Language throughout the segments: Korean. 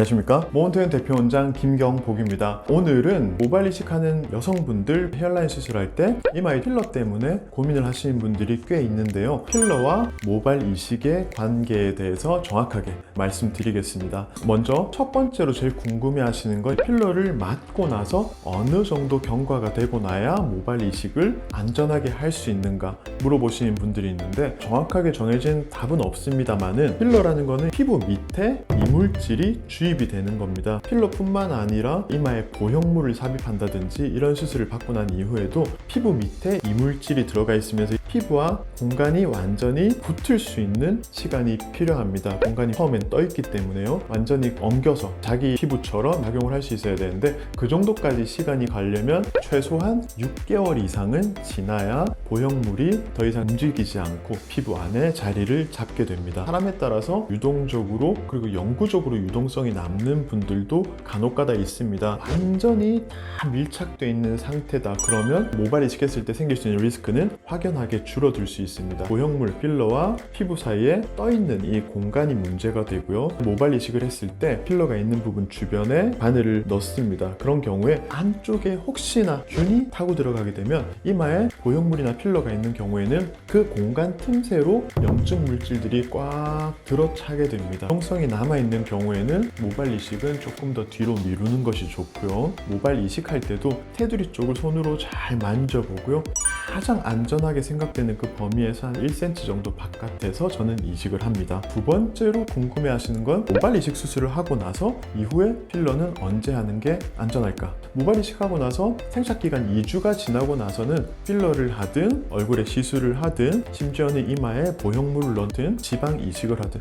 안녕하십니까, 모먼트엔 대표원장 김경복입니다. 오늘은 모발 이식하는 여성분들 헤어라인 수술할 때 이마에 필러 때문에 고민을 하시는 분들이 꽤 있는데요, 필러와 모발 이식의 관계에 대해서 정확하게 말씀드리겠습니다. 먼저 첫 번째로 제일 궁금해 하시는 건 필러를 맞고 나서 어느 정도 경과가 되고 나야 모발 이식을 안전하게 할 수 있는가 물어보시는 분들이 있는데, 정확하게 정해진 답은 없습니다만은 필러라는 거는 피부 밑에 이물질이 주입이 되는 겁니다. 필러뿐만 아니라 이마에 보형물을 삽입한다든지 이런 수술을 받고 난 이후에도 피부 밑에 이물질이 들어가 있으면서 피부와 공간이 완전히 붙을 수 있는 시간이 필요합니다. 공간이 처음엔 떠 있기 때문에요, 완전히 엉겨서 자기 피부처럼 작용을 할 수 있어야 되는데, 그 정도까지 시간이 가려면 최소한 6개월 이상은 지나야 보형물이 더 이상 움직이지 않고 피부 안에 자리를 잡게 됩니다. 사람에 따라서 유동적으로 그리고 영구적으로 유동성이 남는 분들도 간혹가다 있습니다. 완전히 다 밀착되어 있는 상태다 그러면 모발 이식했을 때 생길 수 있는 리스크는 확연하게 줄어들 수 있습니다. 보형물 필러와 피부 사이에 떠있는 이 공간이 문제가 되고요, 모발 이식을 했을 때 필러가 있는 부분 주변에 바늘을 넣습니다. 그런 경우에 안쪽에 혹시나 균이 타고 들어가게 되면 이마에 보형물이나 필러가 있는 경우에는 그 공간 틈새로 염증 물질들이 꽉 들어차게 됩니다. 성성이 남아있는 경우에는 모발 이식은 조금 더 뒤로 미루는 것이 좋고요, 모발 이식할 때도 테두리 쪽을 손으로 잘 만져보고요, 가장 안전하게 생각되는 그 범위에서 한 1cm 정도 바깥에서 저는 이식을 합니다. 두 번째로 궁금해 하시는 건 모발 이식 수술을 하고 나서 이후에 필러는 언제 하는 게 안전할까? 모발 이식하고 나서 생착 기간 2주가 지나고 나서는 필러를 하든 얼굴에 시술을 하든 심지어는 이마에 보형물을 넣든 지방 이식을 하든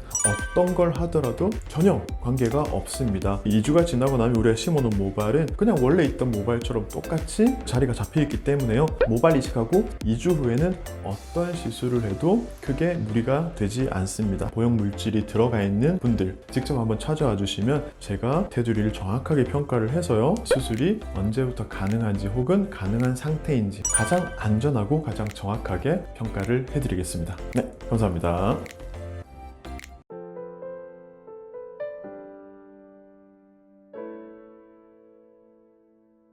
어떤 걸 하더라도 전혀 관계가 없습니다. 2주가 지나고 나면 우리가 심어놓은 모발은 그냥 원래 있던 모발처럼 똑같이 자리가 잡혀 있기 때문에요, 모발 이식하고 2주 후에는 어떤 시술을 해도 크게 무리가 되지 않습니다. 보형 물질이 들어가 있는 분들 직접 한번 찾아와 주시면 제가 테두리를 정확하게 평가를 해서요, 수술이 언제부터 가능한지 혹은 가능한 상태인지 가장 안전하고 가장 정확하게 평가를 해드리겠습니다. 네, 감사합니다.